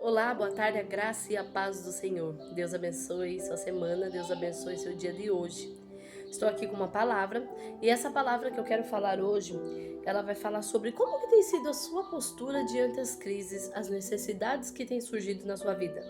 Olá, boa tarde, a graça e a paz do Senhor. Deus abençoe sua semana, Deus abençoe seu dia de hoje. Estou aqui com uma palavra e essa palavra que eu quero falar hoje, ela vai falar sobre como que tem sido a sua postura diante das crises, as necessidades que têm surgido na sua vida.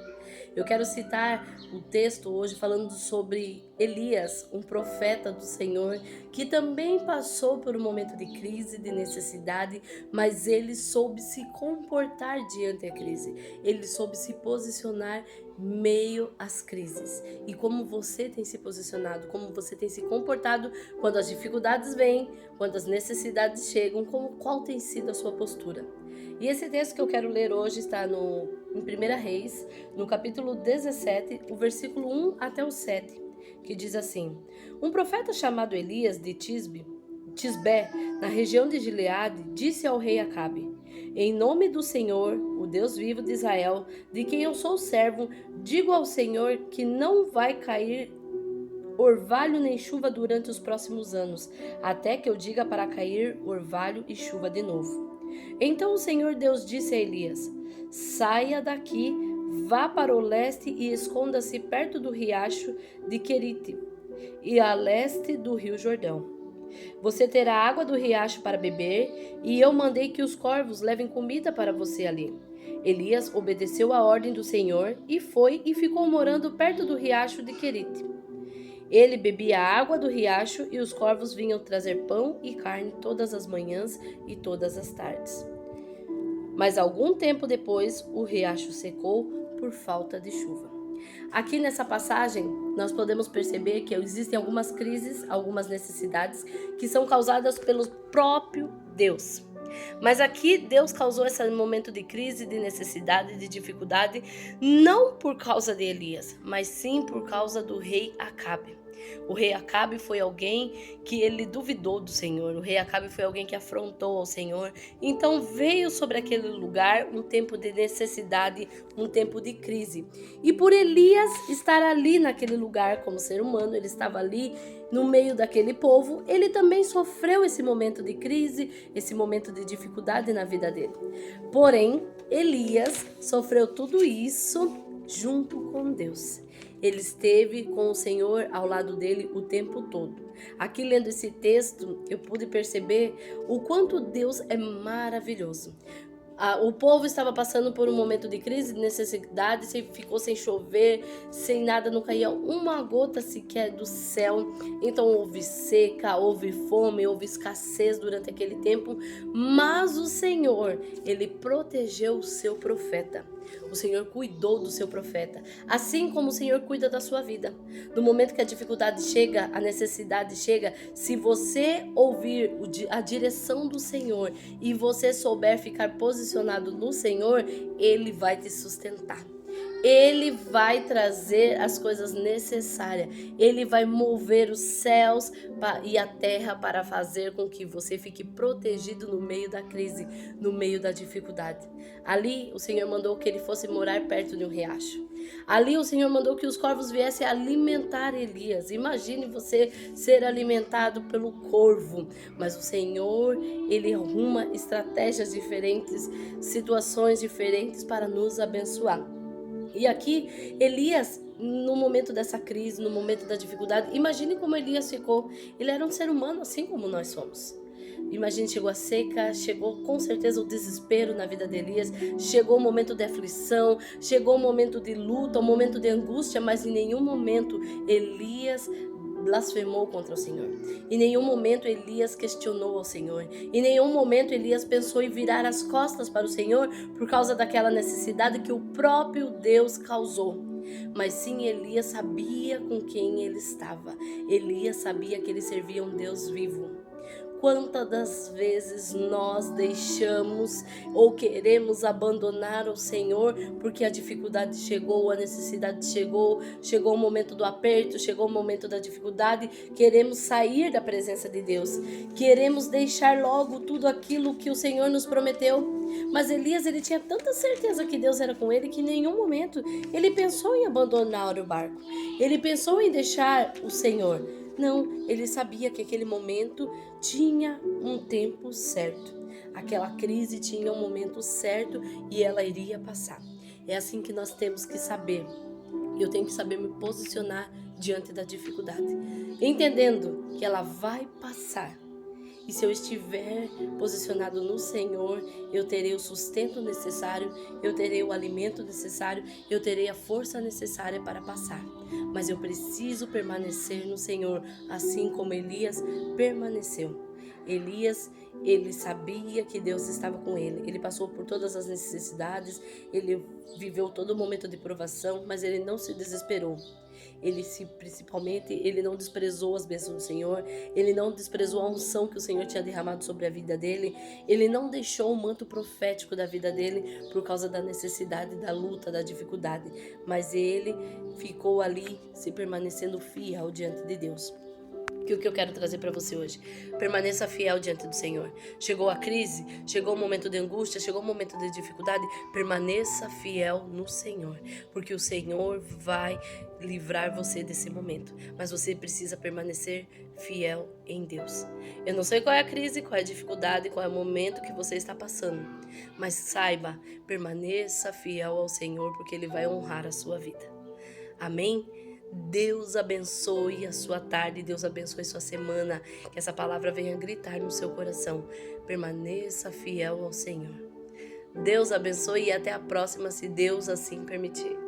Eu quero citar o texto hoje falando sobre Elias, um profeta do Senhor, que também passou por um momento de crise, de necessidade, mas ele soube se comportar diante da crise. Ele soube se posicionar meio às crises. E como você tem se posicionado, como você tem se comportado quando as dificuldades vêm, quando as necessidades chegam, qual tem sido a sua postura? E esse texto que eu quero ler hoje está em 1 Reis, no capítulo 17, o versículo 1 até o 7, que diz assim: Um profeta chamado Elias de Tisbé, na região de Gileade, disse ao rei Acabe: Em nome do Senhor, o Deus vivo de Israel, de quem eu sou servo, digo ao Senhor que não vai cair orvalho nem chuva durante os próximos anos, até que eu diga para cair orvalho e chuva de novo. Então o Senhor Deus disse a Elias: Saia daqui, vá para o leste e esconda-se perto do riacho de Querite e a leste do rio Jordão. Você terá água do riacho para beber, e eu mandei que os corvos levem comida para você ali. Elias obedeceu à ordem do Senhor e foi e ficou morando perto do riacho de Querite. Ele bebia a água do riacho e os corvos vinham trazer pão e carne todas as manhãs e todas as tardes. Mas algum tempo depois, o riacho secou por falta de chuva. Aqui nessa passagem, nós podemos perceber que existem algumas crises, algumas necessidades que são causadas pelo próprio Deus. Mas aqui Deus causou esse momento de crise, de necessidade, de dificuldade, não por causa de Elias, mas sim por causa do rei Acabe. O rei Acabe foi alguém que ele duvidou do Senhor. O rei Acabe foi alguém que afrontou ao Senhor. Então veio sobre aquele lugar um tempo de necessidade, um tempo de crise. E por Elias estar ali naquele lugar como ser humano, ele estava ali no meio daquele povo, ele também sofreu esse momento de crise, esse momento de dificuldade na vida dele. Porém, Elias sofreu tudo isso junto com Deus. Ele esteve com o Senhor ao lado dele o tempo todo. Aqui lendo esse texto, eu pude perceber o quanto Deus é maravilhoso. O povo estava passando por um momento de crise, de necessidade, ficou sem chover, sem nada, não caía uma gota sequer do céu. Então houve seca, houve fome, houve escassez durante aquele tempo. Mas o Senhor, ele protegeu o seu profeta. O Senhor cuidou do seu profeta, assim como o Senhor cuida da sua vida. No momento que a dificuldade chega, a necessidade chega, se você ouvir a direção do Senhor e você souber ficar posicionado no Senhor, Ele vai te sustentar. Ele vai trazer as coisas necessárias. Ele vai mover os céus e a terra para fazer com que você fique protegido no meio da crise, no meio da dificuldade. Ali o Senhor mandou que ele fosse morar perto de um riacho. Ali o Senhor mandou que os corvos viessem alimentar Elias. Imagine você ser alimentado pelo corvo. Mas o Senhor, ele arruma estratégias diferentes, situações diferentes para nos abençoar. E aqui, Elias, no momento dessa crise, no momento da dificuldade, imagine como Elias ficou. Ele era um ser humano assim como nós somos. Imagine, chegou a seca, chegou com certeza o desespero na vida de Elias, chegou o momento de aflição, chegou o momento de luta, o momento de angústia, mas em nenhum momento Elias blasfemou contra o Senhor. Em nenhum momento Elias questionou ao Senhor. Em nenhum momento Elias pensou em virar as costas para o Senhor por causa daquela necessidade que o próprio Deus causou. Mas sim, Elias sabia com quem ele estava. Elias sabia que ele servia um Deus vivo. Quantas das vezes nós deixamos ou queremos abandonar o Senhor porque a dificuldade chegou, a necessidade chegou, chegou o momento do aperto, chegou o momento da dificuldade, queremos sair da presença de Deus, queremos deixar logo tudo aquilo que o Senhor nos prometeu. Mas Elias, ele tinha tanta certeza que Deus era com ele que em nenhum momento ele pensou em abandonar o barco, ele pensou em deixar o Senhor. Não, ele sabia que aquele momento tinha um tempo certo. Aquela crise tinha um momento certo e ela iria passar. É assim que nós temos que saber. Eu tenho que saber me posicionar diante da dificuldade, entendendo que ela vai passar. E se eu estiver posicionado no Senhor, eu terei o sustento necessário, eu terei o alimento necessário, eu terei a força necessária para passar. Mas eu preciso permanecer no Senhor, assim como Elias permaneceu. Elias, ele sabia que Deus estava com ele. Ele passou por todas as necessidades, ele viveu todo o momento de provação, mas ele não se desesperou. Principalmente, ele não desprezou as bênçãos do Senhor, ele não desprezou a unção que o Senhor tinha derramado sobre a vida dele, ele não deixou o manto profético da vida dele por causa da necessidade, da luta, da dificuldade, mas ele ficou ali se permanecendo fiel diante de Deus. Que o que eu quero trazer para você hoje? Permaneça fiel diante do Senhor. Chegou a crise, chegou o momento de angústia, chegou o momento de dificuldade, permaneça fiel no Senhor, porque o Senhor vai livrar você desse momento, mas você precisa permanecer fiel em Deus. Eu não sei qual é a crise, qual é a dificuldade, qual é o momento que você está passando, mas saiba, permaneça fiel ao Senhor, porque Ele vai honrar a sua vida. Amém? Deus abençoe a sua tarde, Deus abençoe sua semana, que essa palavra venha gritar no seu coração. Permaneça fiel ao Senhor. Deus abençoe e até a próxima, se Deus assim permitir.